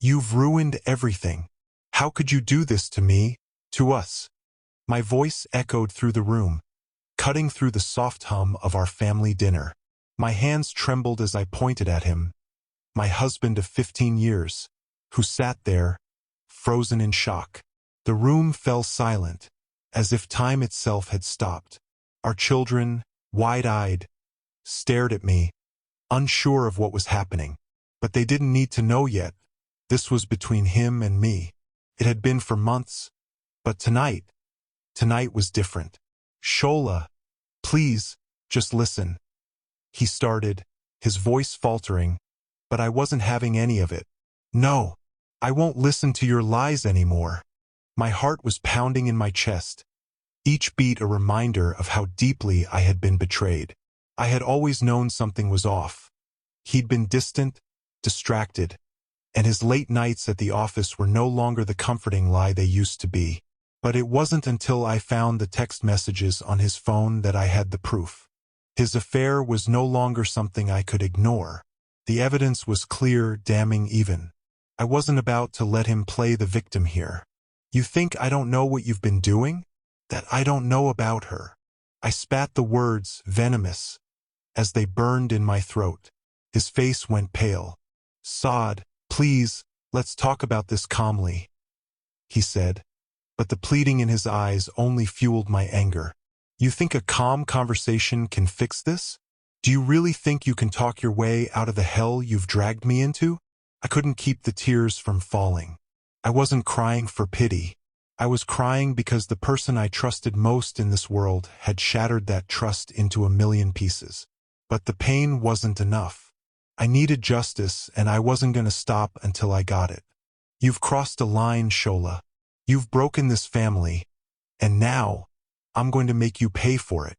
You've ruined everything. How could you do this to me, to us? My voice echoed through the room, cutting through the soft hum of our family dinner. My hands trembled as I pointed at him, my husband of 15 years, who sat there, frozen in shock. The room fell silent, as if time itself had stopped. Our children, wide-eyed, stared at me, unsure of what was happening. But they didn't need to know yet. This was between him and me. It had been for months, but tonight was different. Shola, please, just listen. He started, his voice faltering, but I wasn't having any of it. No, I won't listen to your lies anymore. My heart was pounding in my chest, each beat a reminder of how deeply I had been betrayed. I had always known something was off. He'd been distant, distracted, and his late nights at the office were no longer the comforting lie they used to be. But it wasn't until I found the text messages on his phone that I had the proof. His affair was no longer something I could ignore. The evidence was clear, damning even. I wasn't about to let him play the victim here. You think I don't know what you've been doing? That I don't know about her? I spat the words, venomous, as they burned in my throat. His face went pale. Sade, please, let's talk about this calmly, he said. But the pleading in his eyes only fueled my anger. You think a calm conversation can fix this? Do you really think you can talk your way out of the hell you've dragged me into? I couldn't keep the tears from falling. I wasn't crying for pity. I was crying because the person I trusted most in this world had shattered that trust into a million pieces. But the pain wasn't enough. I needed justice, and I wasn't going to stop until I got it. You've crossed a line, Shola. You've broken this family, and now I'm going to make you pay for it.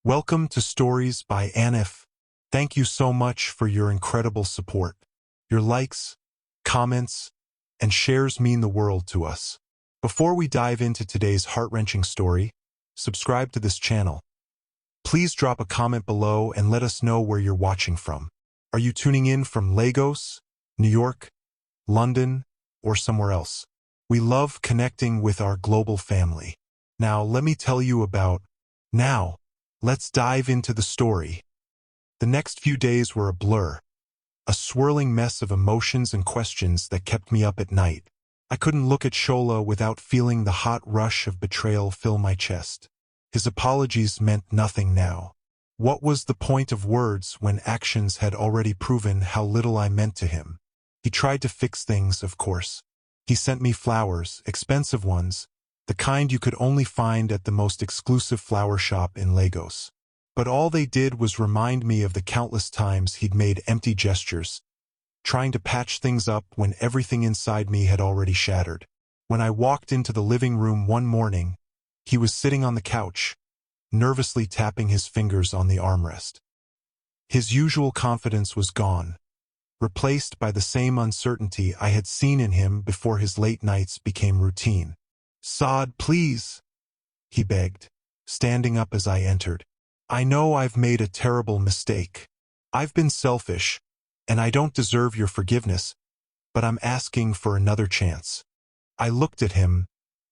Welcome to Stories by Anif. Thank you so much for your incredible support. Your likes, comments, and shares mean the world to us. Before we dive into today's heart-wrenching story, subscribe to this channel. Please drop a comment below and let us know where you're watching from. Are you tuning in from Lagos, New York, London, or somewhere else? We love connecting with our global family. Now, let me tell you about... Now, let's dive into the story. The next few days were a blur, a swirling mess of emotions and questions that kept me up at night. I couldn't look at Shola without feeling the hot rush of betrayal fill my chest. His apologies meant nothing now. What was the point of words when actions had already proven how little I meant to him? He tried to fix things, of course. He sent me flowers, expensive ones, the kind you could only find at the most exclusive flower shop in Lagos. But all they did was remind me of the countless times he'd made empty gestures, trying to patch things up when everything inside me had already shattered. When I walked into the living room one morning, he was sitting on the couch, nervously tapping his fingers on the armrest. His usual confidence was gone, replaced by the same uncertainty I had seen in him before his late nights became routine. Sade, please, he begged, standing up as I entered. I know I've made a terrible mistake. I've been selfish, and I don't deserve your forgiveness, but I'm asking for another chance. I looked at him,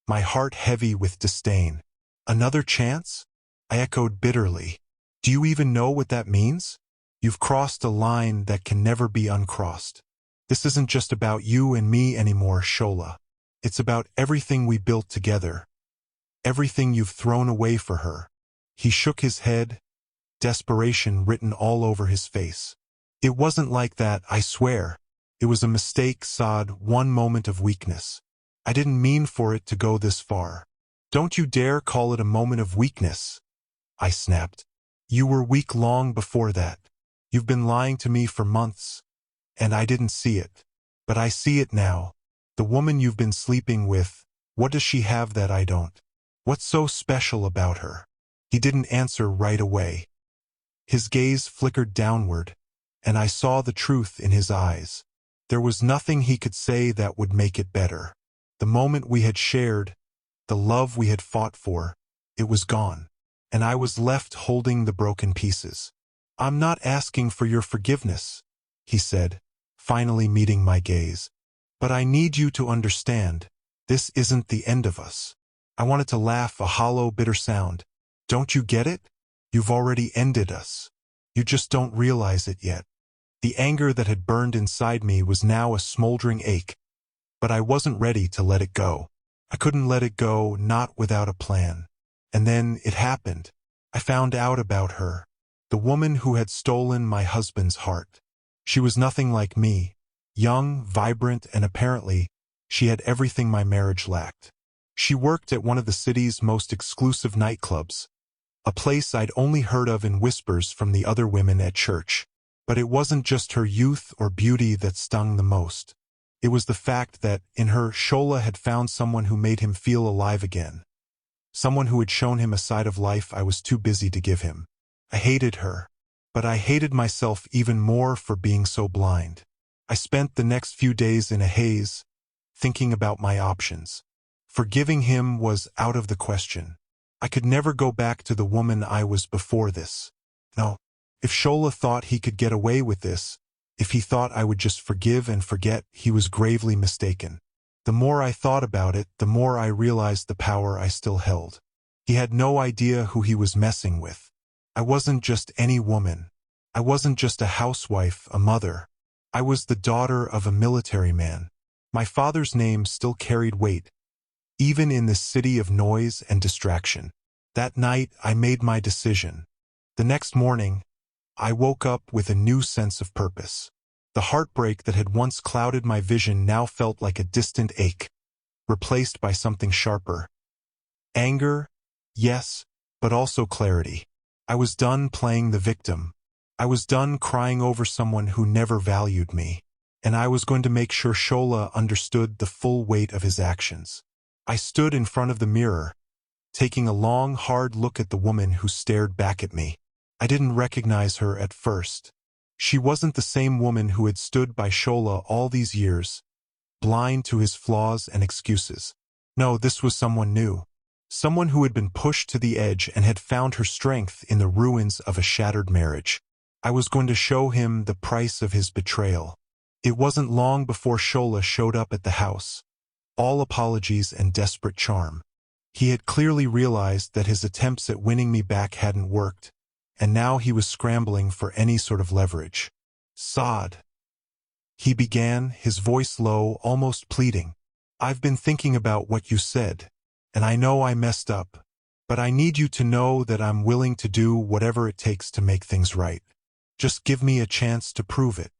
my heart heavy with disdain. Another chance? I echoed bitterly. Do you even know what that means? You've crossed a line that can never be uncrossed. This isn't just about you and me anymore, Shola. It's about everything we built together. Everything you've thrown away for her. He shook his head, desperation written all over his face. It wasn't like that, I swear. It was a mistake, Sade, one moment of weakness. I didn't mean for it to go this far. Don't you dare call it a moment of weakness, I snapped. You were weak long before that. You've been lying to me for months, and I didn't see it. But I see it now. The woman you've been sleeping with, what does she have that I don't? What's so special about her? He didn't answer right away. His gaze flickered downward, and I saw the truth in his eyes. There was nothing he could say that would make it better. The moment we had shared, the love we had fought for, it was gone, and I was left holding the broken pieces. I'm not asking for your forgiveness, he said, finally meeting my gaze. But I need you to understand, this isn't the end of us. I wanted to laugh, a hollow, bitter sound. Don't you get it? You've already ended us. You just don't realize it yet. The anger that had burned inside me was now a smoldering ache, but I wasn't ready to let it go. I couldn't let it go, not without a plan. And then it happened. I found out about her, the woman who had stolen my husband's heart. She was nothing like me, young, vibrant, and apparently, she had everything my marriage lacked. She worked at one of the city's most exclusive nightclubs, a place I'd only heard of in whispers from the other women at church. But it wasn't just her youth or beauty that stung the most. It was the fact that, in her, Shola had found someone who made him feel alive again. Someone who had shown him a side of life I was too busy to give him. I hated her, but I hated myself even more for being so blind. I spent the next few days in a haze, thinking about my options. Forgiving him was out of the question. I could never go back to the woman I was before this. No. If Shola thought he could get away with this, if he thought I would just forgive and forget, he was gravely mistaken. The more I thought about it, the more I realized the power I still held. He had no idea who he was messing with. I wasn't just any woman. I wasn't just a housewife, a mother. I was the daughter of a military man. My father's name still carried weight, even in this city of noise and distraction. That night, I made my decision. The next morning, I woke up with a new sense of purpose. The heartbreak that had once clouded my vision now felt like a distant ache, replaced by something sharper. Anger, yes, but also clarity. I was done playing the victim. I was done crying over someone who never valued me. And I was going to make sure Shola understood the full weight of his actions. I stood in front of the mirror, taking a long, hard look at the woman who stared back at me. I didn't recognize her at first. She wasn't the same woman who had stood by Shola all these years, blind to his flaws and excuses. No, this was someone new. Someone who had been pushed to the edge and had found her strength in the ruins of a shattered marriage. I was going to show him the price of his betrayal. It wasn't long before Shola showed up at the house, all apologies and desperate charm. He had clearly realized that his attempts at winning me back hadn't worked, and now he was scrambling for any sort of leverage. Sade, he began, his voice low, almost pleading. I've been thinking about what you said, and I know I messed up, but I need you to know that I'm willing to do whatever it takes to make things right. Just give me a chance to prove it.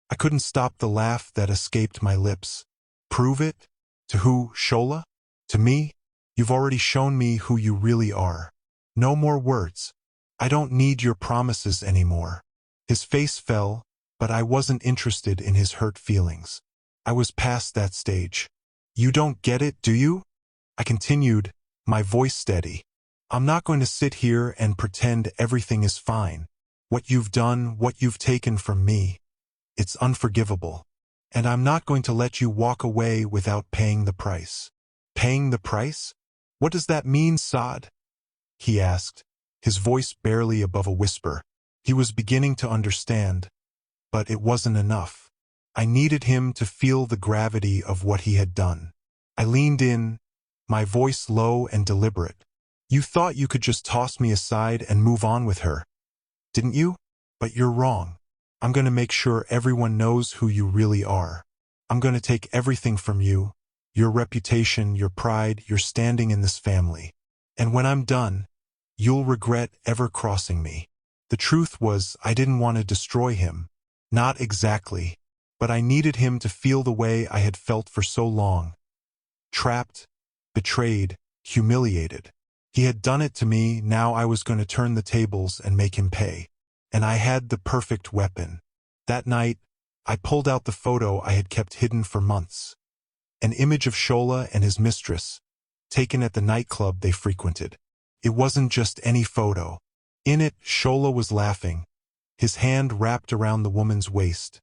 I couldn't stop the laugh that escaped my lips. Prove it? To who, Shola? To me? You've already shown me who you really are. No more words. I don't need your promises anymore. His face fell, but I wasn't interested in his hurt feelings. I was past that stage. You don't get it, do you? I continued, my voice steady. I'm not going to sit here and pretend everything is fine. What you've done, what you've taken from me, it's unforgivable. And I'm not going to let you walk away without paying the price. Paying the price? What does that mean, Sade? He asked, his voice barely above a whisper. He was beginning to understand, but it wasn't enough. I needed him to feel the gravity of what he had done. I leaned in, my voice low and deliberate. You thought you could just toss me aside and move on with her, didn't you? But you're wrong. I'm going to make sure everyone knows who you really are. I'm going to take everything from you, your reputation, your pride, your standing in this family. And when I'm done, you'll regret ever crossing me. The truth was, I didn't want to destroy him. Not exactly. But I needed him to feel the way I had felt for so long. Trapped, betrayed, humiliated. He had done it to me, now I was going to turn the tables and make him pay. And I had the perfect weapon. That night, I pulled out the photo I had kept hidden for months. An image of Shola and his mistress, taken at the nightclub they frequented. It wasn't just any photo. In it, Shola was laughing, his hand wrapped around the woman's waist,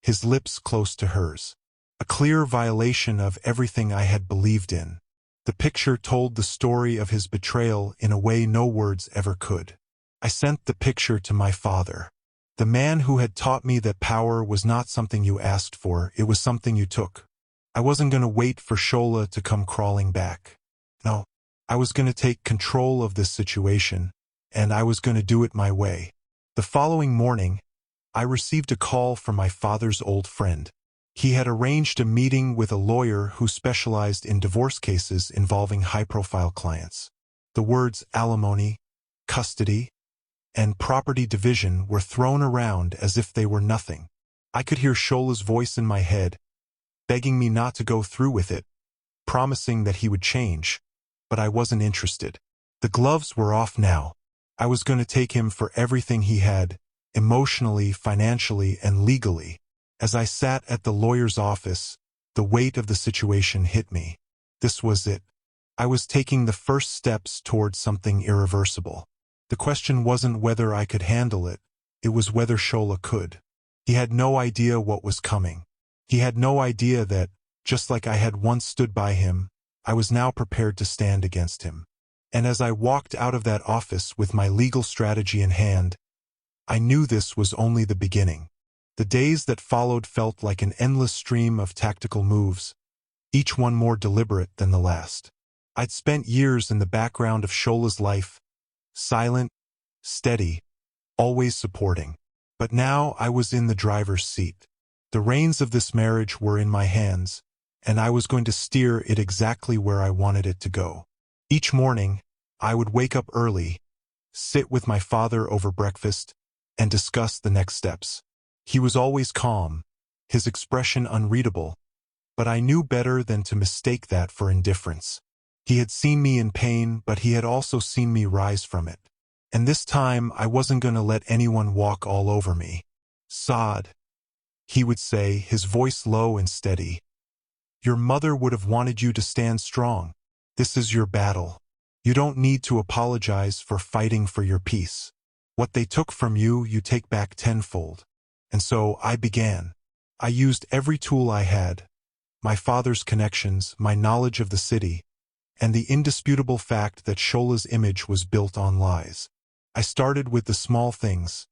his lips close to hers. A clear violation of everything I had believed in. The picture told the story of his betrayal in a way no words ever could. I sent the picture to my father, the man who had taught me that power was not something you asked for, it was something you took. I wasn't going to wait for Shola to come crawling back. No, I was going to take control of this situation, and I was going to do it my way. The following morning, I received a call from my father's old friend. He had arranged a meeting with a lawyer who specialized in divorce cases involving high-profile clients. The words alimony, custody, and property division were thrown around as if they were nothing. I could hear Shola's voice in my head, begging me not to go through with it, promising that he would change, but I wasn't interested. The gloves were off now. I was going to take him for everything he had, emotionally, financially, and legally. As I sat at the lawyer's office, the weight of the situation hit me. This was it. I was taking the first steps towards something irreversible. The question wasn't whether I could handle it, it was whether Shola could. He had no idea what was coming. He had no idea that, just like I had once stood by him, I was now prepared to stand against him. And as I walked out of that office with my legal strategy in hand, I knew this was only the beginning. The days that followed felt like an endless stream of tactical moves, each one more deliberate than the last. I'd spent years in the background of Shola's life, silent, steady, always supporting. But now I was in the driver's seat. The reins of this marriage were in my hands, and I was going to steer it exactly where I wanted it to go. Each morning, I would wake up early, sit with my father over breakfast, and discuss the next steps. He was always calm, his expression unreadable, but I knew better than to mistake that for indifference. He had seen me in pain, but he had also seen me rise from it. And this time, I wasn't going to let anyone walk all over me. Sade, he would say, his voice low and steady. Your mother would have wanted you to stand strong. This is your battle. You don't need to apologize for fighting for your peace. What they took from you, you take back tenfold. And so I began. I used every tool I had, my father's connections, my knowledge of the city, and the indisputable fact that Shola's image was built on lies. I started with the small things,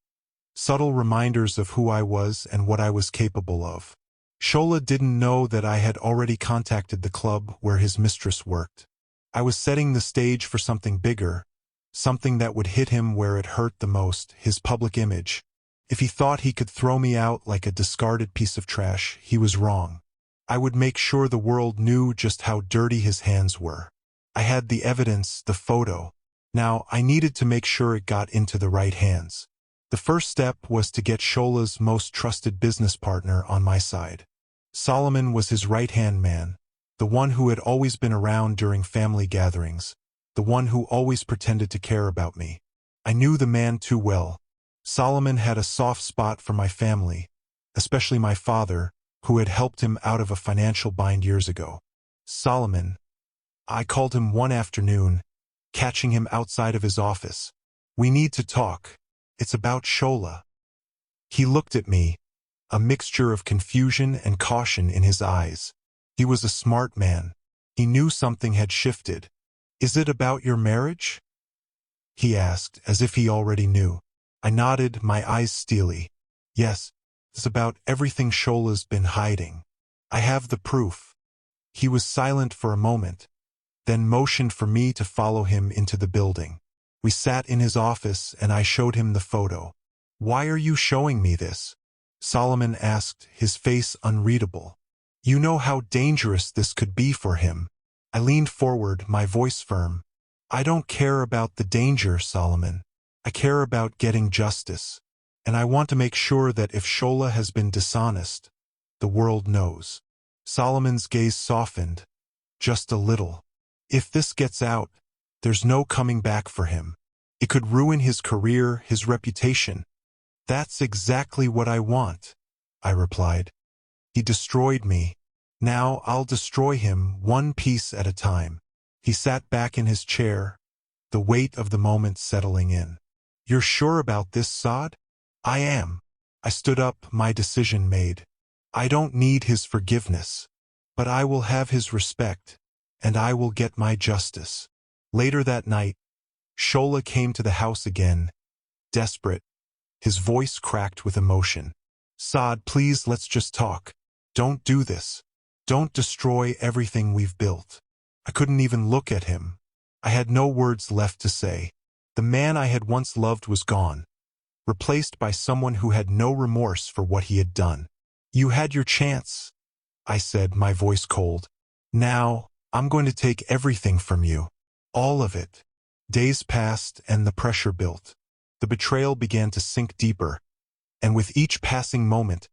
subtle reminders of who I was and what I was capable of. Shola didn't know that I had already contacted the club where his mistress worked. I was setting the stage for something bigger, something that would hit him where it hurt the most, his public image. If he thought he could throw me out like a discarded piece of trash, he was wrong. I would make sure the world knew just how dirty his hands were. I had the evidence, the photo. Now, I needed to make sure it got into the right hands. The first step was to get Shola's most trusted business partner on my side. Solomon was his right-hand man, the one who had always been around during family gatherings, the one who always pretended to care about me. I knew the man too well. Solomon had a soft spot for my family, especially my father, who had helped him out of a financial bind years ago. Solomon. I called him one afternoon, catching him outside of his office. We need to talk. It's about Shola. He looked at me, a mixture of confusion and caution in his eyes. He was a smart man. He knew something had shifted. Is it about your marriage? He asked, as if he already knew. I nodded, my eyes steely. Yes, it's about everything Shola's been hiding. I have the proof. He was silent for a moment, then motioned for me to follow him into the building. We sat in his office and I showed him the photo. Why are you showing me this? Solomon asked, his face unreadable. You know how dangerous this could be for him. I leaned forward, my voice firm. I don't care about the danger, Solomon. I care about getting justice. And I want to make sure that if Shola has been dishonest, the world knows. Solomon's gaze softened, just a little. If this gets out, there's no coming back for him. It could ruin his career, his reputation. That's exactly what I want, I replied. He destroyed me. Now I'll destroy him one piece at a time. He sat back in his chair, the weight of the moment settling in. You're sure about this, Sade? I am. I stood up, my decision made. I don't need his forgiveness, but I will have his respect, and I will get my justice. Later that night, Shola came to the house again, desperate. His voice cracked with emotion. Sade, please, let's just talk. Don't do this. Don't destroy everything we've built. I couldn't even look at him. I had no words left to say. The man I had once loved was gone, replaced by someone who had no remorse for what he had done. You had your chance, I said, my voice cold. Now, I'm going to take everything from you. All of it. Days passed and the pressure built. The betrayal began to sink deeper, and with each passing moment,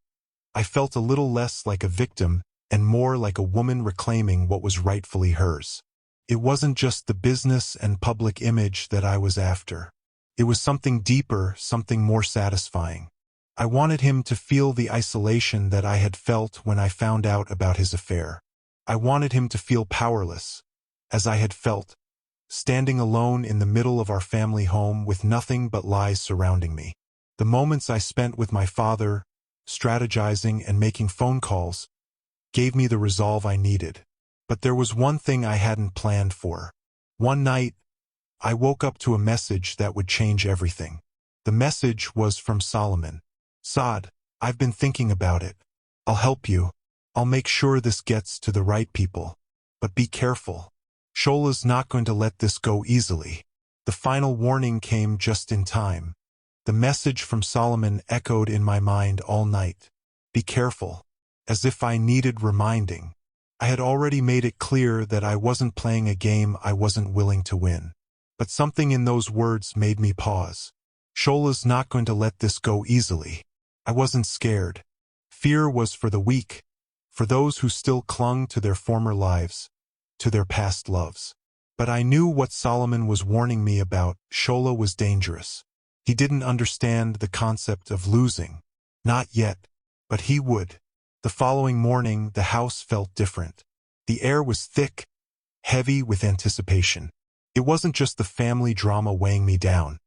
I felt a little less like a victim and more like a woman reclaiming what was rightfully hers. It wasn't just the business and public image that I was after. It was something deeper, something more satisfying. I wanted him to feel the isolation that I had felt when I found out about his affair. I wanted him to feel powerless, as I had felt, standing alone in the middle of our family home with nothing but lies surrounding me. The moments I spent with my father, strategizing and making phone calls, gave me the resolve I needed. But there was one thing I hadn't planned for. One night, I woke up to a message that would change everything. The message was from Solomon. Sade, I've been thinking about it. I'll help you. I'll make sure this gets to the right people. But be careful. Shola's not going to let this go easily. The final warning came just in time. The message from Solomon echoed in my mind all night. Be careful. As if I needed reminding. I had already made it clear that I wasn't playing a game I wasn't willing to win. But something in those words made me pause. Shola's not going to let this go easily. I wasn't scared. Fear was for the weak, for those who still clung to their former lives, to their past loves. But I knew what Solomon was warning me about. Shola was dangerous. He didn't understand the concept of losing. Not yet. But he would. The following morning, the house felt different. The air was thick, heavy with anticipation. It wasn't just the family drama weighing me down.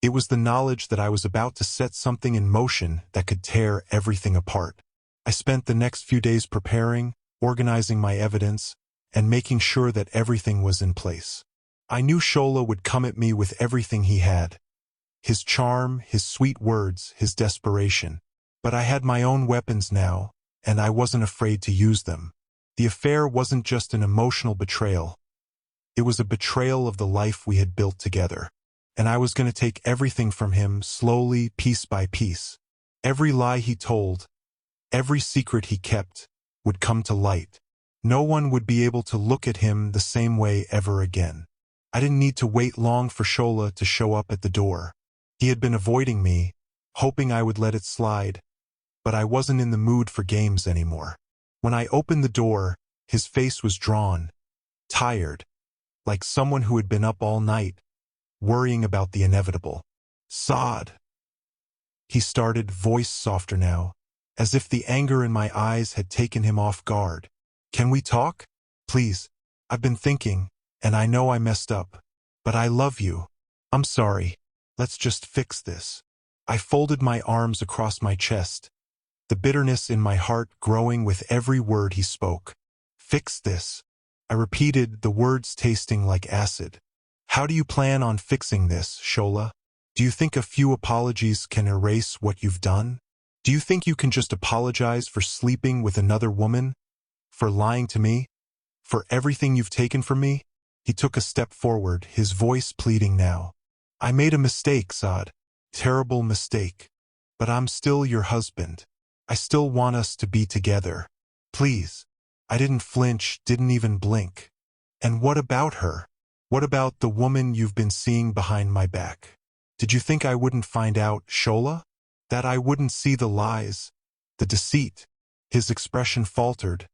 It was the knowledge that I was about to set something in motion that could tear everything apart. I spent the next few days preparing, organizing my evidence, and making sure that everything was in place. I knew Shola would come at me with everything he had. His charm, his sweet words, his desperation. But I had my own weapons now, and I wasn't afraid to use them. The affair wasn't just an emotional betrayal. It was a betrayal of the life we had built together. And I was going to take everything from him slowly, piece by piece. Every lie he told, every secret he kept, would come to light. No one would be able to look at him the same way ever again. I didn't need to wait long for Shola to show up at the door. He had been avoiding me, hoping I would let it slide. But I wasn't in the mood for games anymore. When I opened the door, his face was drawn, tired, like someone who had been up all night, worrying about the inevitable. Sade, he started, voice softer now, as if the anger in my eyes had taken him off guard. Can we talk? Please. I've been thinking, and I know I messed up. But I love you. I'm sorry. Let's just fix this. I folded my arms across my chest, the bitterness in my heart growing with every word he spoke. Fix this. I repeated, the words tasting like acid. How do you plan on fixing this, Shola? Do you think a few apologies can erase what you've done? Do you think you can just apologize for sleeping with another woman? For lying to me? For everything you've taken from me? He took a step forward, his voice pleading now. I made a mistake, Sade. Terrible mistake. But I'm still your husband. I still want us to be together. Please. I didn't flinch, didn't even blink. And what about her? What about the woman you've been seeing behind my back? Did you think I wouldn't find out, Shola? That I wouldn't see the lies, the deceit? His expression faltered,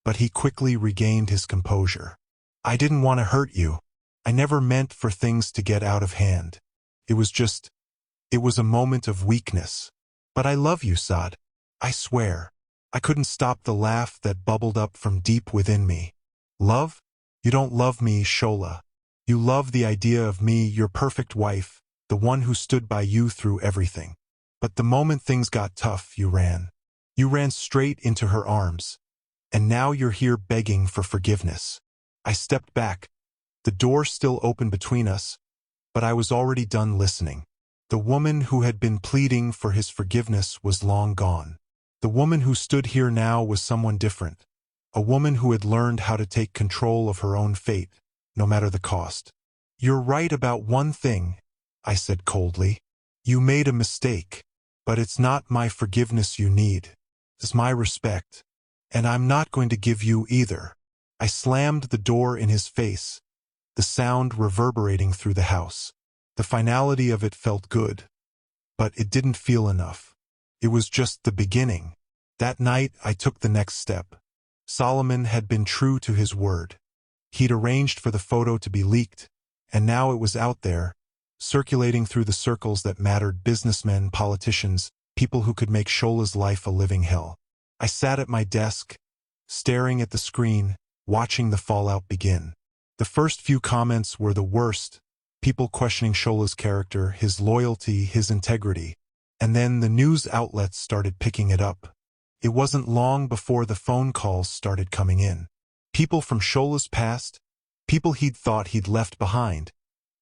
but he quickly regained his composure. I didn't want to hurt you. I never meant for things to get out of hand. It was a moment of weakness. But I love you, Sade. I swear. I couldn't stop the laugh that bubbled up from deep within me. Love? You don't love me, Shola. You love the idea of me, your perfect wife, the one who stood by you through everything. But the moment things got tough, you ran. You ran straight into her arms. And now you're here begging for forgiveness. I stepped back, the door still open between us, but I was already done listening. The woman who had been pleading for his forgiveness was long gone. The woman who stood here now was someone different. a woman who had learned how to take control of her own fate, no matter the cost. "You're right about one thing," I said coldly. "You made a mistake, but it's not my forgiveness you need. It's my respect. And I'm not going to give you either." I slammed the door in his face, the sound reverberating through the house. The finality of it felt good, but it didn't feel enough. It was just the beginning. That night, I took the next step. Solomon had been true to his word. He'd arranged for the photo to be leaked, and now it was out there, circulating through the circles that mattered: businessmen, politicians, people who could make Shola's life a living hell. I sat at my desk, staring at the screen, watching the fallout begin. The first few comments were the worst, people questioning Shola's character, his loyalty, his integrity. And then the news outlets started picking it up. It wasn't long before the phone calls started coming in. People from Shola's past, people he'd thought he'd left behind,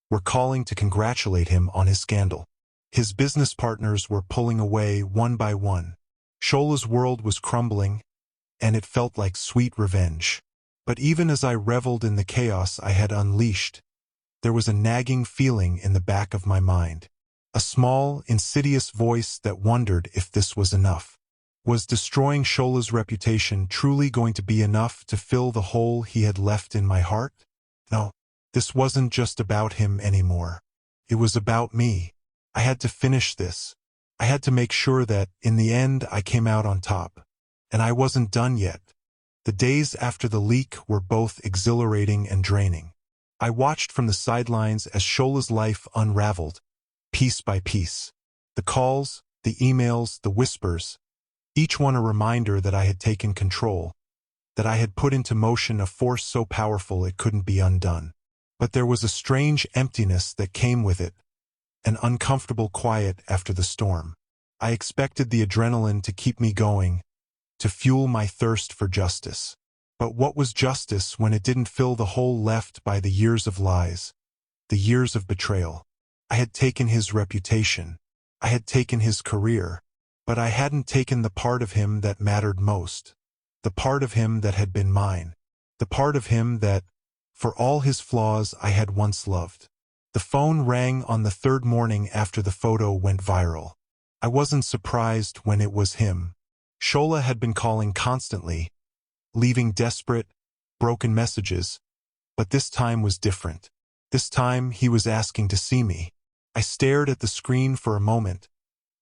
were calling to congratulate him on his scandal. His business partners were pulling away one by one. Shola's world was crumbling, and it felt like sweet revenge. But even as I reveled in the chaos I had unleashed, there was a nagging feeling in the back of my mind. A small, insidious voice that wondered if this was enough. Was destroying Shola's reputation truly going to be enough to fill the hole he had left in my heart? No, this wasn't just about him anymore. It was about me. I had to finish this. I had to make sure that, in the end, I came out on top. And I wasn't done yet. The days after the leak were both exhilarating and draining. I watched from the sidelines as Shola's life unraveled, piece by piece. The calls, the emails, the whispers, each one a reminder that I had taken control, that I had put into motion a force so powerful it couldn't be undone. But there was a strange emptiness that came with it, an uncomfortable quiet after the storm. I expected the adrenaline to keep me going, to fuel my thirst for justice. But what was justice when it didn't fill the hole left by the years of lies, the years of betrayal? I had taken his reputation. I had taken his career. But I hadn't taken the part of him that mattered most. The part of him that had been mine. The part of him that, for all his flaws, I had once loved. The phone rang on the third morning after the photo went viral. I wasn't surprised when it was him. Shola had been calling constantly, leaving desperate, broken messages, but this time was different. This time he was asking to see me. I stared at the screen for a moment,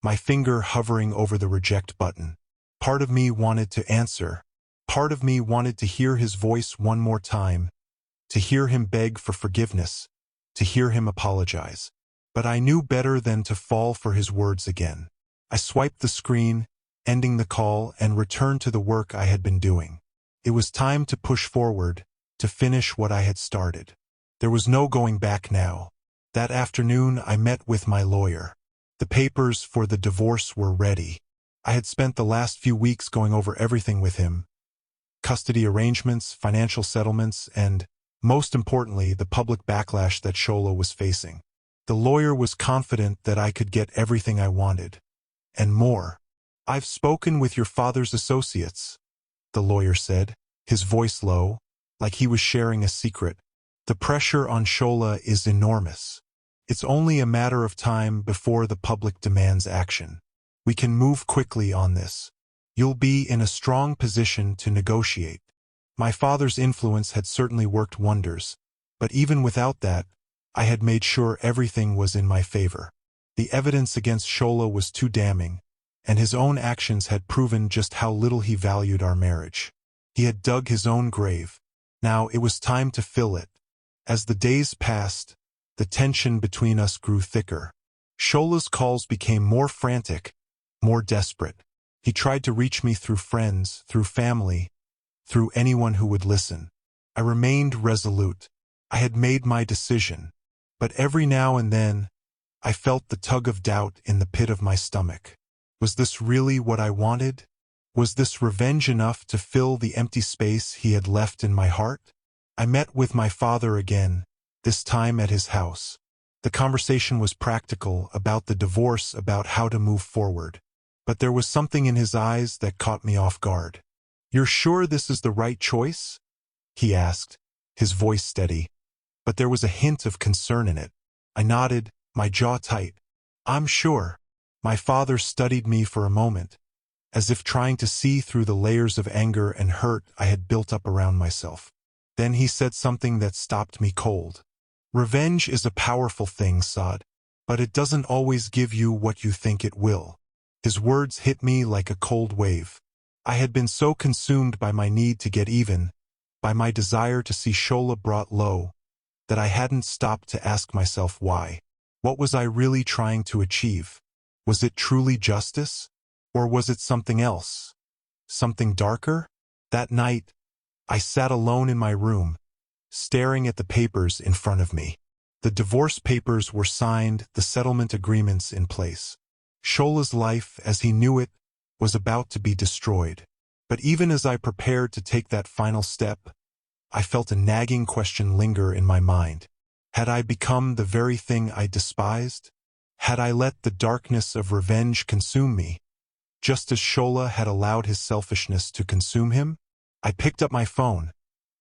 my finger hovering over the reject button. Part of me wanted to answer. Part of me wanted to hear his voice one more time, to hear him beg for forgiveness, to hear him apologize. But I knew better than to fall for his words again. I swiped the screen, ending the call, and returned to the work I had been doing. It was time to push forward, to finish what I had started. There was no going back now. That afternoon I met with my lawyer. The papers for the divorce were ready. I had spent the last few weeks going over everything with him: custody arrangements, financial settlements, and, most importantly, the public backlash that Shola was facing. The lawyer was confident that I could get everything I wanted, and more. "I've spoken with your father's associates," the lawyer said, his voice low, like he was sharing a secret. "The pressure on Shola is enormous. It's only a matter of time before the public demands action. We can move quickly on this. You'll be in a strong position to negotiate." My father's influence had certainly worked wonders, but even without that, I had made sure everything was in my favor. The evidence against Shola was too damning, and his own actions had proven just how little he valued our marriage. He had dug his own grave. Now it was time to fill it. As the days passed, the tension between us grew thicker. Shola's calls became more frantic, more desperate. He tried to reach me through friends, through family, through anyone who would listen. I remained resolute. I had made my decision. But every now and then, I felt the tug of doubt in the pit of my stomach. Was this really what I wanted? Was this revenge enough to fill the empty space he had left in my heart? I met with my father again, this time at his house. The conversation was practical, about the divorce, about how to move forward. But there was something in his eyes that caught me off guard. "You're sure this is the right choice?" he asked, his voice steady, but there was a hint of concern in it. I nodded, my jaw tight. "I'm sure." My father studied me for a moment, as if trying to see through the layers of anger and hurt I had built up around myself. Then he said something that stopped me cold. "Revenge is a powerful thing, Sade, but it doesn't always give you what you think it will." His words hit me like a cold wave. I had been so consumed by my need to get even, by my desire to see Shola brought low, that I hadn't stopped to ask myself why. What was I really trying to achieve? Was it truly justice? Or was it something else? Something darker? That night, I sat alone in my room, staring at the papers in front of me. The divorce papers were signed, the settlement agreements in place. Shola's life, as he knew it, was about to be destroyed. But even as I prepared to take that final step, I felt a nagging question linger in my mind. Had I become the very thing I despised? Had I let the darkness of revenge consume me, just as Shola had allowed his selfishness to consume him? I picked up my phone,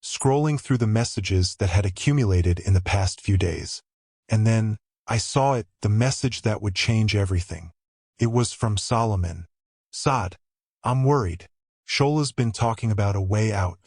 scrolling through the messages that had accumulated in the past few days. And then, I saw it, the message that would change everything. It was from Solomon. "Sade, I'm worried. Shola's been talking about a way out.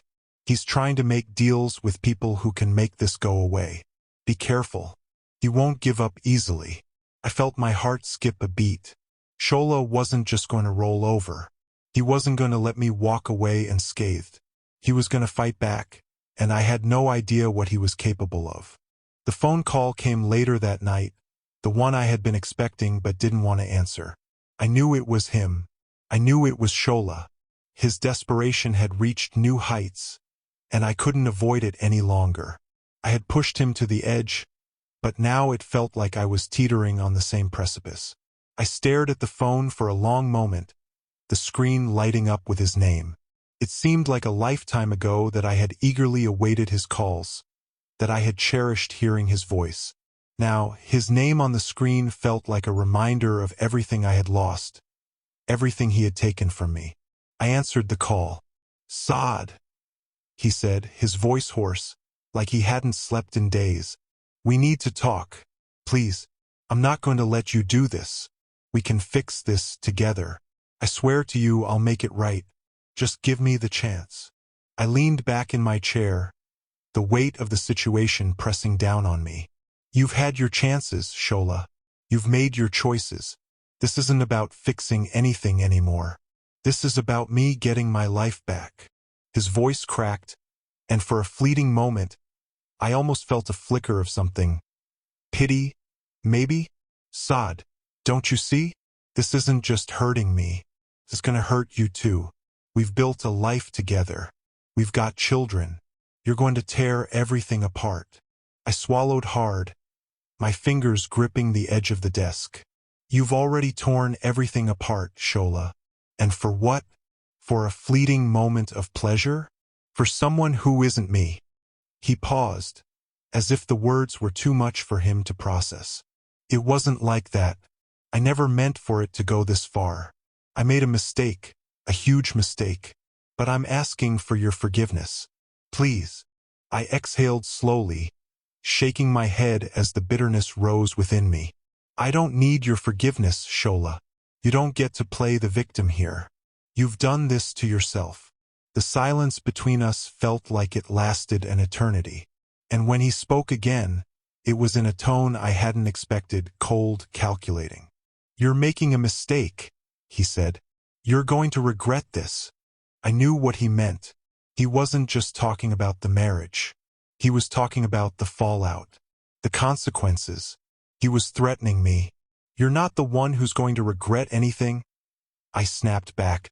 He's trying to make deals with people who can make this go away. Be careful. He won't give up easily." I felt my heart skip a beat. Shola wasn't just going to roll over. He wasn't going to let me walk away unscathed. He was going to fight back, and I had no idea what he was capable of. The phone call came later that night, the one I had been expecting but didn't want to answer. I knew it was him. I knew it was Shola. His desperation had reached new heights, and I couldn't avoid it any longer. I had pushed him to the edge, but now it felt like I was teetering on the same precipice. I stared at the phone for a long moment, the screen lighting up with his name. It seemed like a lifetime ago that I had eagerly awaited his calls, that I had cherished hearing his voice. Now, his name on the screen felt like a reminder of everything I had lost, everything he had taken from me. I answered the call. "Sade," he said, his voice hoarse, like he hadn't slept in days. "We need to talk. Please. I'm not going to let you do this. We can fix this together. I swear to you I'll make it right. Just give me the chance." I leaned back in my chair, the weight of the situation pressing down on me. "You've had your chances, Shola. You've made your choices. This isn't about fixing anything anymore. This is about me getting my life back." His voice cracked, and for a fleeting moment, I almost felt a flicker of something. Pity, maybe? "Sade, don't you see? This isn't just hurting me. It's gonna hurt you too. We've built a life together. We've got children. You're going to tear everything apart." I swallowed hard, my fingers gripping the edge of the desk. "You've already torn everything apart, Shola. And for what? For a fleeting moment of pleasure? For someone who isn't me." He paused, as if the words were too much for him to process. "It wasn't like that. I never meant for it to go this far. I made a mistake, a huge mistake. But I'm asking for your forgiveness. Please." I exhaled slowly, shaking my head as the bitterness rose within me. "I don't need your forgiveness, Shola. You don't get to play the victim here. You've done this to yourself." The silence between us felt like it lasted an eternity. And when he spoke again, it was in a tone I hadn't expected, cold, calculating. "You're making a mistake," he said. "You're going to regret this." I knew what he meant. He wasn't just talking about the marriage. He was talking about the fallout, the consequences. He was threatening me. "You're not the one who's going to regret anything." I snapped back,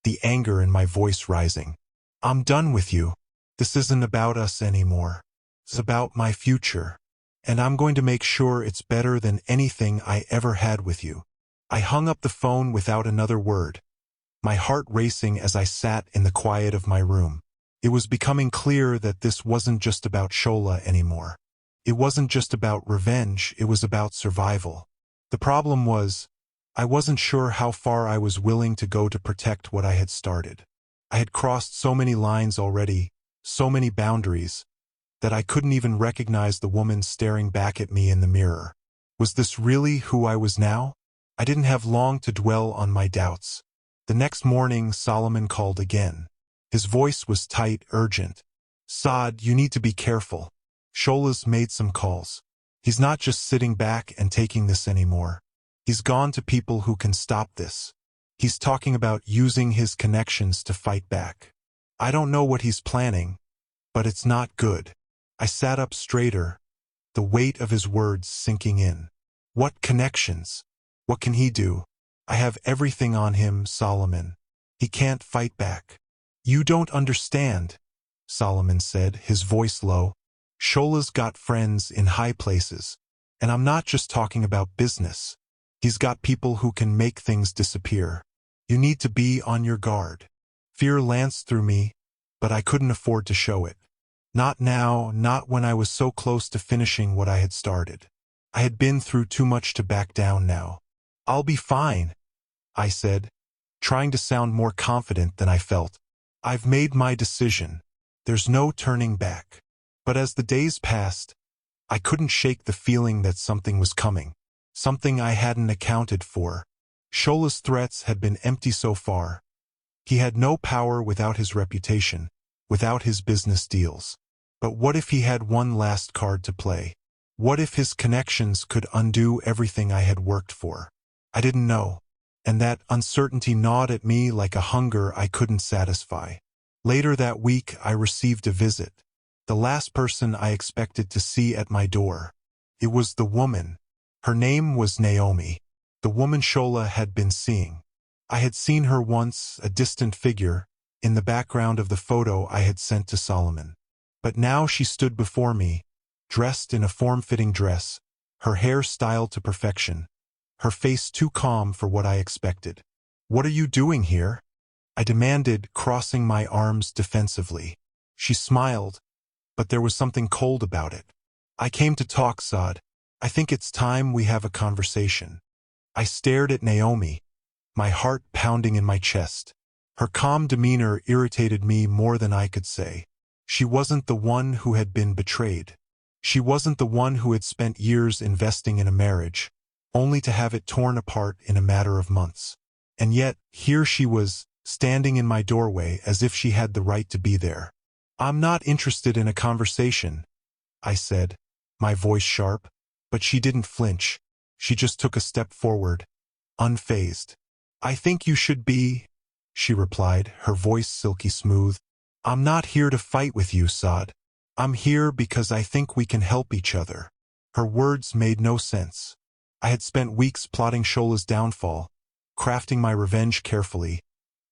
the anger in my voice rising. "I'm done with you. This isn't about us anymore. It's about my future. And I'm going to make sure it's better than anything I ever had with you." I hung up the phone without another word, my heart racing as I sat in the quiet of my room. It was becoming clear that this wasn't just about Shola anymore. It wasn't just about revenge, it was about survival. The problem was, I wasn't sure how far I was willing to go to protect what I had started. I had crossed so many lines already, so many boundaries, that I couldn't even recognize the woman staring back at me in the mirror. Was this really who I was now? I didn't have long to dwell on my doubts. The next morning, Solomon called again. His voice was tight, urgent. Sade, you need to be careful. Shola's made some calls. He's not just sitting back and taking this anymore. He's gone to people who can stop this. He's talking about using his connections to fight back. I don't know what he's planning, but it's not good. I sat up straighter, the weight of his words sinking in. What connections? What can he do? I have everything on him, Solomon. He can't fight back. You don't understand, Solomon said, his voice low. Shola's got friends in high places, and I'm not just talking about business. He's got people who can make things disappear. You need to be on your guard. Fear lanced through me, but I couldn't afford to show it. Not now, not when I was so close to finishing what I had started. I had been through too much to back down now. I'll be fine, I said, trying to sound more confident than I felt. I've made my decision. There's no turning back. But as the days passed, I couldn't shake the feeling that something was coming, something I hadn't accounted for. Shola's threats had been empty so far. He had no power without his reputation, without his business deals. But what if he had one last card to play? What if his connections could undo everything I had worked for? I didn't know, and that uncertainty gnawed at me like a hunger I couldn't satisfy. Later that week, I received a visit. The last person I expected to see at my door. It was the woman. Her name was Naomi, the woman Shola had been seeing. I had seen her once, a distant figure, in the background of the photo I had sent to Solomon. But now she stood before me, dressed in a form-fitting dress, her hair styled to perfection, her face too calm for what I expected. "What are you doing here?" I demanded, crossing my arms defensively. She smiled, but there was something cold about it. "I came to talk, Sade. I think it's time we have a conversation." I stared at Naomi, my heart pounding in my chest. Her calm demeanor irritated me more than I could say. She wasn't the one who had been betrayed. She wasn't the one who had spent years investing in a marriage, only to have it torn apart in a matter of months. And yet, here she was, standing in my doorway as if she had the right to be there. "I'm not interested in a conversation," I said, my voice sharp, but she didn't flinch. She just took a step forward, unfazed. "I think you should be," she replied, her voice silky smooth. "I'm not here to fight with you, Sade. I'm here because I think we can help each other." Her words made no sense. I had spent weeks plotting Shola's downfall, crafting my revenge carefully,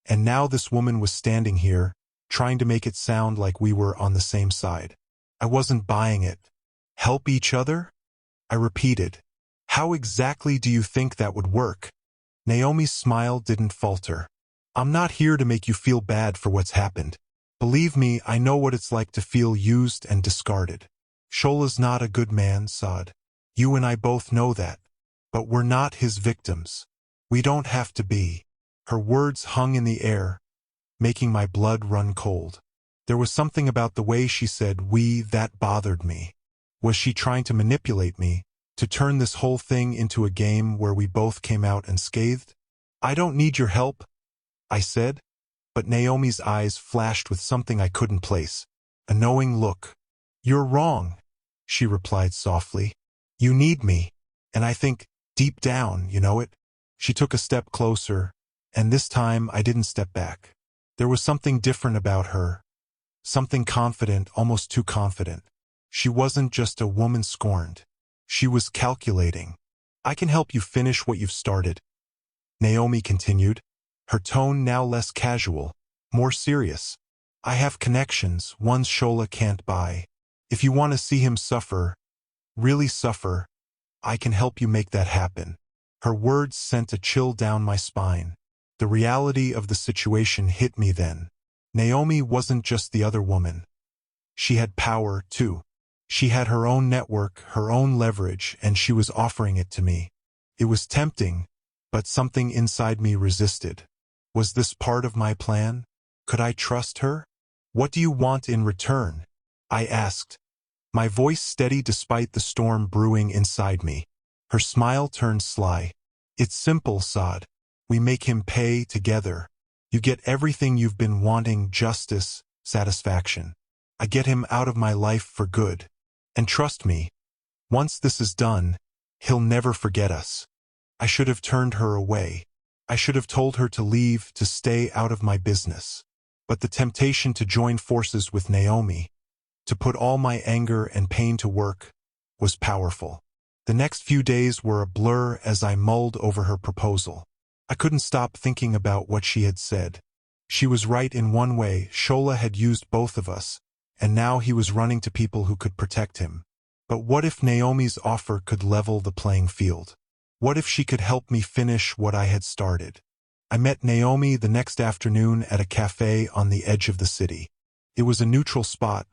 and now this woman was standing here, trying to make it sound like we were on the same side. I wasn't buying it. "Help each other?" I repeated. "How exactly do you think that would work?" Naomi's smile didn't falter. "I'm not here to make you feel bad for what's happened. Believe me, I know what it's like to feel used and discarded. Shola's not a good man, Sade. You and I both know that. But we're not his victims. We don't have to be." Her words hung in the air, making my blood run cold. There was something about the way she said "we" that bothered me. Was she trying to manipulate me, to turn this whole thing into a game where we both came out unscathed? "I don't need your help," I said. But Naomi's eyes flashed with something I couldn't place, a knowing look. "You're wrong," she replied softly. "You need me, and I think, deep down, you know it." She took a step closer, and this time I didn't step back. There was something different about her, something confident, almost too confident. She wasn't just a woman scorned. She was calculating. "I can help you finish what you've started," Naomi continued, her tone now less casual, more serious. "I have connections, ones Shola can't buy. If you want to see him suffer, really suffer, I can help you make that happen." Her words sent a chill down my spine. The reality of the situation hit me then. Naomi wasn't just the other woman. She had power, too. She had her own network, her own leverage, and she was offering it to me. It was tempting, but something inside me resisted. Was this part of my plan? Could I trust her? What do you want in return? I asked, my voice steady despite the storm brewing inside me. Her smile turned sly. It's simple, Sade. We make him pay together. You get everything you've been wanting, justice, satisfaction. I get him out of my life for good. And trust me, once this is done, he'll never forget us. I should have turned her away. I should have told her to leave, to stay out of my business. But the temptation to join forces with Naomi, to put all my anger and pain to work, was powerful. The next few days were a blur as I mulled over her proposal. I couldn't stop thinking about what she had said. She was right in one way. Shola had used both of us, and now he was running to people who could protect him. But what if Naomi's offer could level the playing field? What if she could help me finish what I had started? I met Naomi the next afternoon at a cafe on the edge of the city. It was a neutral spot,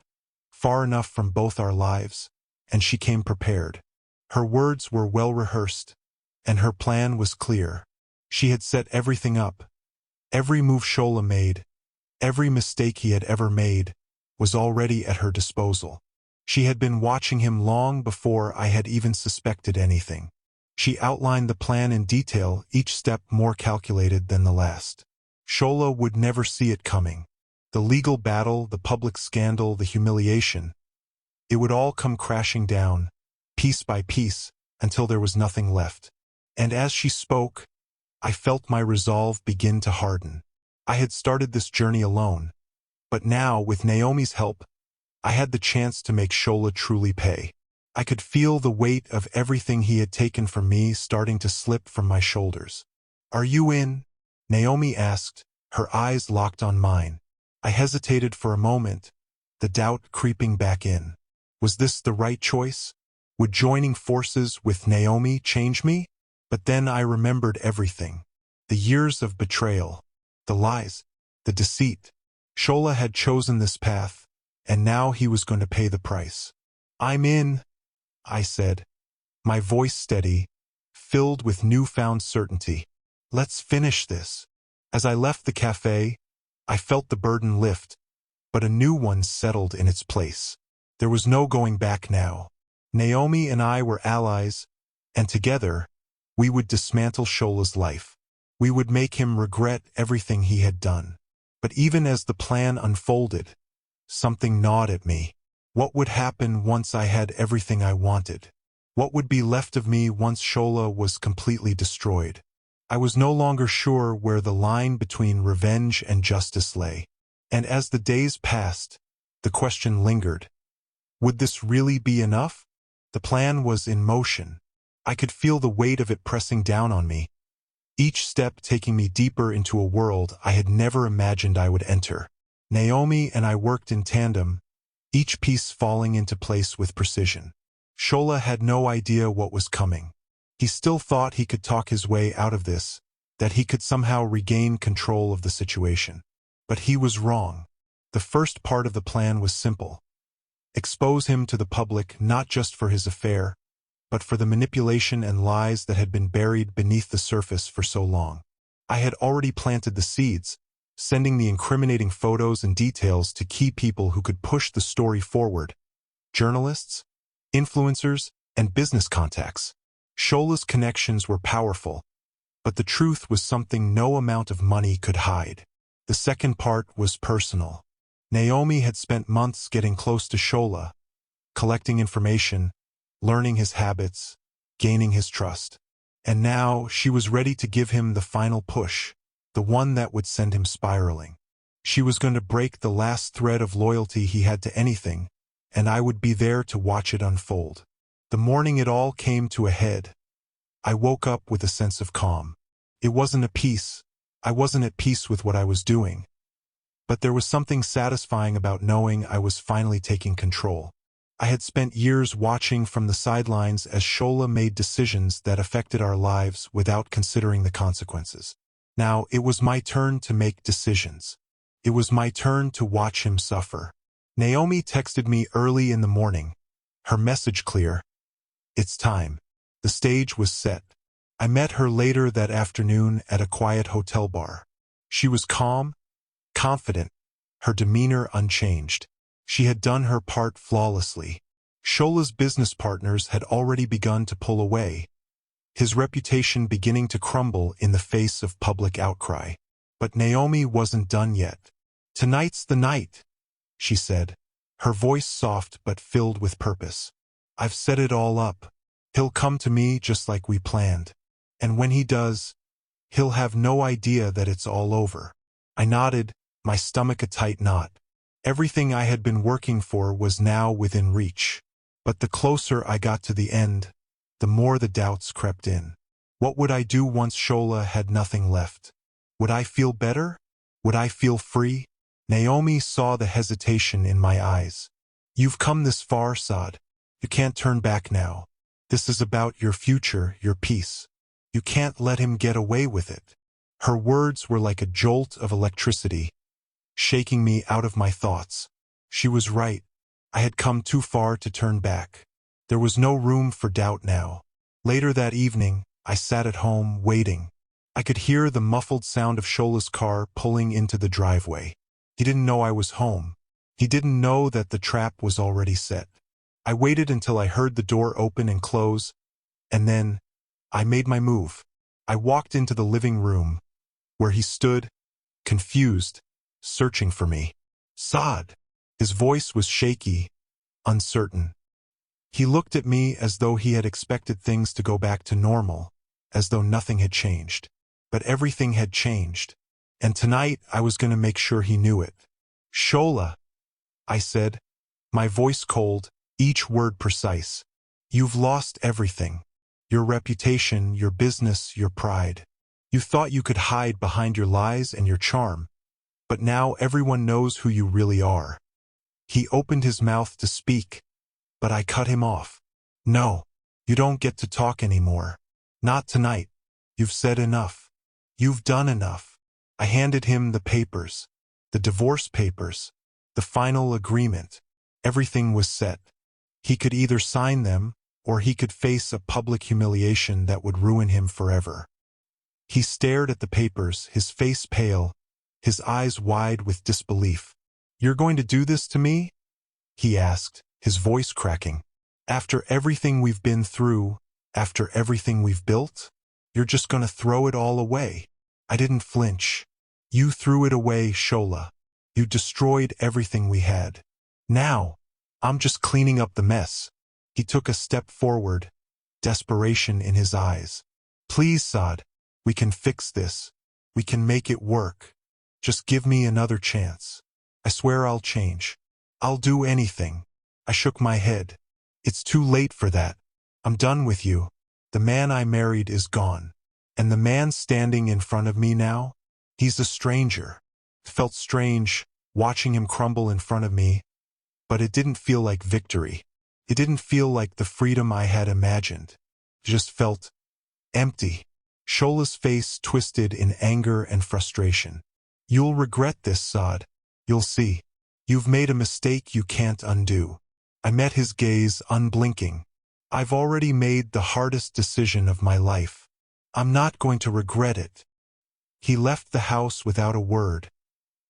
far enough from both our lives, and she came prepared. Her words were well rehearsed, and her plan was clear. She had set everything up. Every move Shola made, every mistake he had ever made, was already at her disposal. She had been watching him long before I had even suspected anything. She outlined the plan in detail, each step more calculated than the last. Shola would never see it coming. The legal battle, the public scandal, the humiliation. It would all come crashing down, piece by piece, until there was nothing left. And as she spoke, I felt my resolve begin to harden. I had started this journey alone, but now, with Naomi's help, I had the chance to make Shola truly pay. I could feel the weight of everything he had taken from me starting to slip from my shoulders. "Are you in?" Naomi asked, her eyes locked on mine. I hesitated for a moment, the doubt creeping back in. Was this the right choice? Would joining forces with Naomi change me? But then I remembered everything. The years of betrayal, the lies, the deceit. Shola had chosen this path, and now he was going to pay the price. "I'm in," I said, my voice steady, filled with newfound certainty. "Let's finish this." As I left the cafe, I felt the burden lift, but a new one settled in its place. There was no going back now. Naomi and I were allies, and together, we would dismantle Shola's life. We would make him regret everything he had done. But even as the plan unfolded, something gnawed at me. What would happen once I had everything I wanted? What would be left of me once Shola was completely destroyed? I was no longer sure where the line between revenge and justice lay. And as the days passed, the question lingered. Would this really be enough? The plan was in motion. I could feel the weight of it pressing down on me, each step taking me deeper into a world I had never imagined I would enter. Naomi and I worked in tandem, each piece falling into place with precision. Shola had no idea what was coming. He still thought he could talk his way out of this, that he could somehow regain control of the situation. But he was wrong. The first part of the plan was simple. Expose him to the public not just for his affair, but for the manipulation and lies that had been buried beneath the surface for so long. I had already planted the seeds, sending the incriminating photos and details to key people who could push the story forward. Journalists, influencers, and business contacts. Shola's connections were powerful, but the truth was something no amount of money could hide. The second part was personal. Naomi had spent months getting close to Shola, collecting information, learning his habits, gaining his trust. And now she was ready to give him the final push, the one that would send him spiraling. She was going to break the last thread of loyalty he had to anything, and I would be there to watch it unfold. The morning it all came to a head, I woke up with a sense of calm. It wasn't a peace. I wasn't at peace with what I was doing. But there was something satisfying about knowing I was finally taking control. I had spent years watching from the sidelines as Shola made decisions that affected our lives without considering the consequences. Now, it was my turn to make decisions. It was my turn to watch him suffer. Naomi texted me early in the morning, her message clear. It's time. The stage was set. I met her later that afternoon at a quiet hotel bar. She was calm, confident, her demeanor unchanged. She had done her part flawlessly. Shola's business partners had already begun to pull away, his reputation beginning to crumble in the face of public outcry. But Naomi wasn't done yet. "Tonight's the night," she said, her voice soft but filled with purpose. "I've set it all up. He'll come to me just like we planned. And when he does, he'll have no idea that it's all over." I nodded, my stomach a tight knot. Everything I had been working for was now within reach. But the closer I got to the end, the more the doubts crept in. What would I do once Shola had nothing left? Would I feel better? Would I feel free? Naomi saw the hesitation in my eyes. "You've come this far, Sade. You can't turn back now. This is about your future, your peace. You can't let him get away with it." Her words were like a jolt of electricity, shaking me out of my thoughts. She was right. I had come too far to turn back. There was no room for doubt now. Later that evening, I sat at home, waiting. I could hear the muffled sound of Shola's car pulling into the driveway. He didn't know I was home. He didn't know that the trap was already set. I waited until I heard the door open and close, and then I made my move. I walked into the living room, where he stood, confused, searching for me. "Sade." His voice was shaky, uncertain. He looked at me as though he had expected things to go back to normal, as though nothing had changed. But everything had changed, and tonight I was going to make sure he knew it. "Shola," I said, my voice cold, each word precise. "You've lost everything. Your reputation, your business, your pride. You thought you could hide behind your lies and your charm, but now everyone knows who you really are." He opened his mouth to speak, but I cut him off. "No, you don't get to talk anymore. Not tonight. You've said enough. You've done enough." I handed him the papers, the divorce papers, the final agreement. Everything was set. He could either sign them, or he could face a public humiliation that would ruin him forever. He stared at the papers, his face pale, his eyes wide with disbelief. "You're going to do this to me?" he asked, his voice cracking. "After everything we've been through, after everything we've built? You're just going to throw it all away?" I didn't flinch. "You threw it away, Shola. You destroyed everything we had. Now, I'm just cleaning up the mess." He took a step forward, desperation in his eyes. "Please, Sade, we can fix this. We can make it work. Just give me another chance. I swear I'll change. I'll do anything." I shook my head. "It's too late for that. I'm done with you. The man I married is gone. And the man standing in front of me now? He's a stranger." It felt strange, watching him crumble in front of me, but it didn't feel like victory. It didn't feel like the freedom I had imagined. It just felt empty. Shola's face twisted in anger and frustration. "You'll regret this, Sade. You'll see. You've made a mistake you can't undo." I met his gaze, unblinking. "I've already made the hardest decision of my life. I'm not going to regret it." He left the house without a word.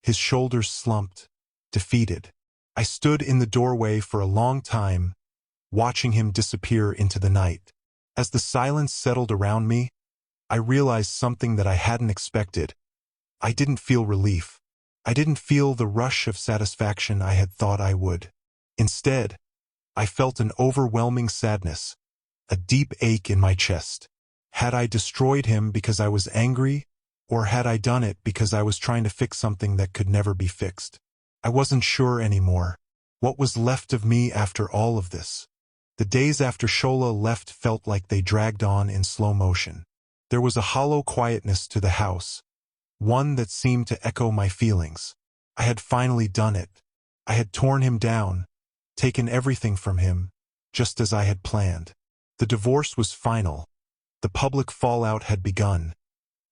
His shoulders slumped, defeated. I stood in the doorway for a long time, watching him disappear into the night. As the silence settled around me, I realized something that I hadn't expected. I didn't feel relief. I didn't feel the rush of satisfaction I had thought I would. Instead, I felt an overwhelming sadness, a deep ache in my chest. Had I destroyed him because I was angry, or had I done it because I was trying to fix something that could never be fixed? I wasn't sure anymore. What was left of me after all of this? The days after Shola left felt like they dragged on in slow motion. There was a hollow quietness to the house, one that seemed to echo my feelings. I had finally done it. I had torn him down, taken everything from him, just as I had planned. The divorce was final. The public fallout had begun,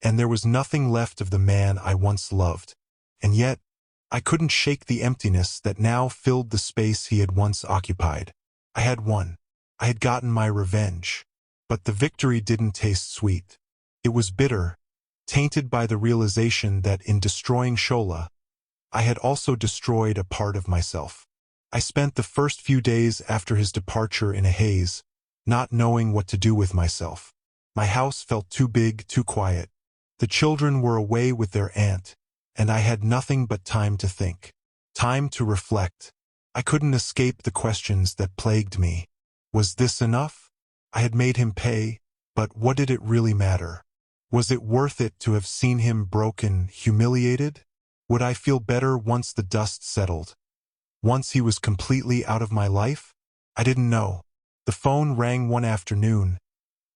and there was nothing left of the man I once loved. And yet, I couldn't shake the emptiness that now filled the space he had once occupied. I had won. I had gotten my revenge. But the victory didn't taste sweet. It was bitter, tainted by the realization that in destroying Shola, I had also destroyed a part of myself. I spent the first few days after his departure in a haze, not knowing what to do with myself. My house felt too big, too quiet. The children were away with their aunt, and I had nothing but time to think. Time to reflect. I couldn't escape the questions that plagued me. Was this enough? I had made him pay, but what did it really matter? Was it worth it to have seen him broken, humiliated? Would I feel better once the dust settled? Once he was completely out of my life? I didn't know. The phone rang one afternoon,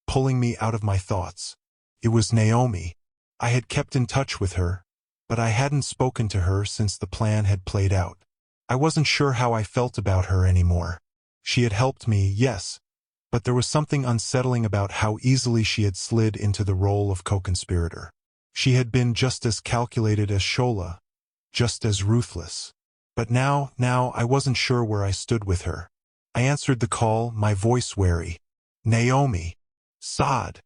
pulling me out of my thoughts. It was Naomi. I had kept in touch with her, but I hadn't spoken to her since the plan had played out. I wasn't sure how I felt about her anymore. She had helped me, yes, but there was something unsettling about how easily she had slid into the role of co-conspirator. She had been just as calculated as Shola, just as ruthless. But now I wasn't sure where I stood with her. I answered the call, my voice wary. "Naomi." "Sade,"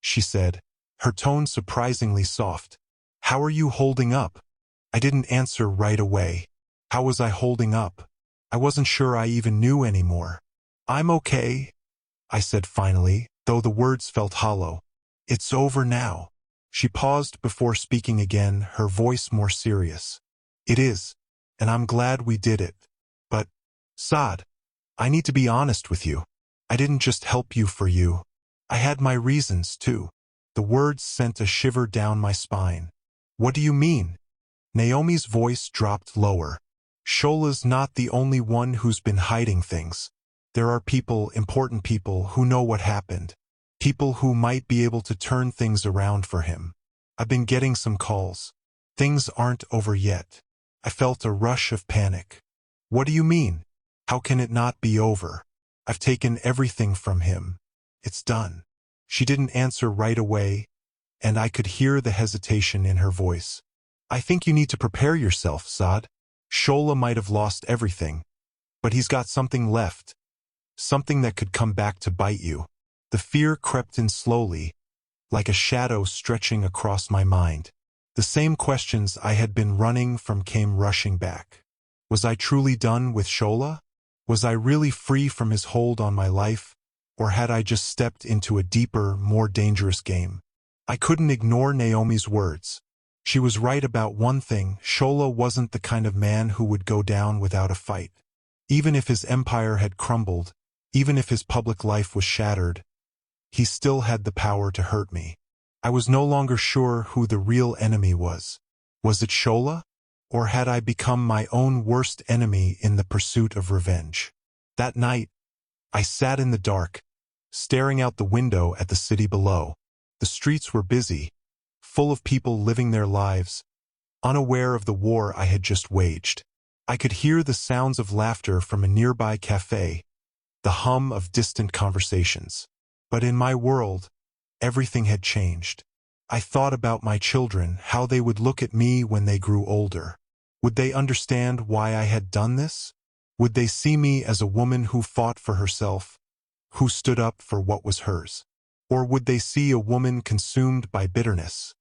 she said, her tone surprisingly soft. "How are you holding up?" I didn't answer right away. How was I holding up? I wasn't sure I even knew anymore. "I'm okay," I said finally, though the words felt hollow. "It's over now." She paused before speaking again, her voice more serious. "It is, and I'm glad we did it. But, Sade, I need to be honest with you. I didn't just help you for you. I had my reasons, too." The words sent a shiver down my spine. "What do you mean?" Naomi's voice dropped lower. "Shola's not the only one who's been hiding things. There are people, important people, who know what happened. People who might be able to turn things around for him. I've been getting some calls. Things aren't over yet." I felt a rush of panic. "What do you mean? How can it not be over? I've taken everything from him. It's done." She didn't answer right away, and I could hear the hesitation in her voice. "I think you need to prepare yourself, Sade. Shola might have lost everything, but he's got something left. Something that could come back to bite you." The fear crept in slowly, like a shadow stretching across my mind. The same questions I had been running from came rushing back. Was I truly done with Shola? Was I really free from his hold on my life? Or had I just stepped into a deeper, more dangerous game? I couldn't ignore Naomi's words. She was right about one thing: Shola wasn't the kind of man who would go down without a fight. Even if his empire had crumbled, even if his public life was shattered, he still had the power to hurt me. I was no longer sure who the real enemy was. Was it Shola? Or had I become my own worst enemy in the pursuit of revenge? That night, I sat in the dark, staring out the window at the city below. The streets were busy, full of people living their lives, unaware of the war I had just waged. I could hear the sounds of laughter from a nearby cafe, the hum of distant conversations. But in my world, everything had changed. I thought about my children, how they would look at me when they grew older. Would they understand why I had done this? Would they see me as a woman who fought for herself, who stood up for what was hers? Or would they see a woman consumed by bitterness?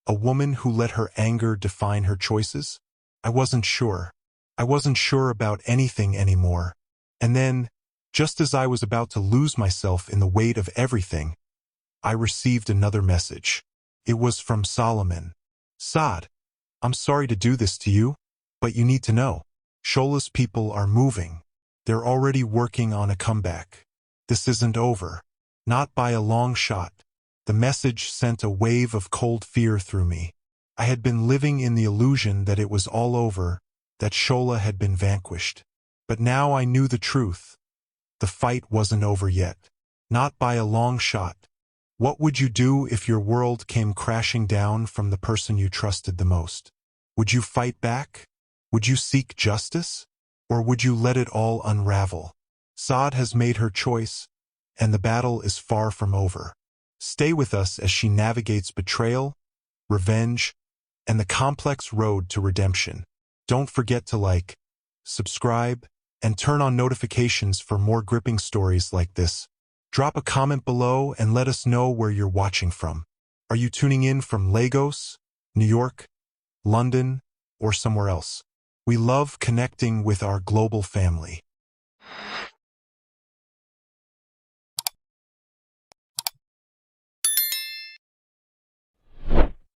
A woman who let her anger define her choices? I wasn't sure. I wasn't sure about anything anymore. And then, just as I was about to lose myself in the weight of everything, I received another message. It was from Solomon. "Sade, I'm sorry to do this to you, but you need to know. Shola's people are moving. They're already working on a comeback. This isn't over. Not by a long shot." The message sent a wave of cold fear through me. I had been living in the illusion that it was all over, that Shola had been vanquished. But now I knew the truth. The fight wasn't over yet. Not by a long shot. What would you do if your world came crashing down from the person you trusted the most? Would you fight back? Would you seek justice? Or would you let it all unravel? Sade has made her choice, and the battle is far from over. Stay with us as she navigates betrayal, revenge, and the complex road to redemption. Don't forget to like, subscribe, and turn on notifications for more gripping stories like this. Drop a comment below and let us know where you're watching from. Are you tuning in from Lagos, New York, London, or somewhere else. We love connecting with our global family.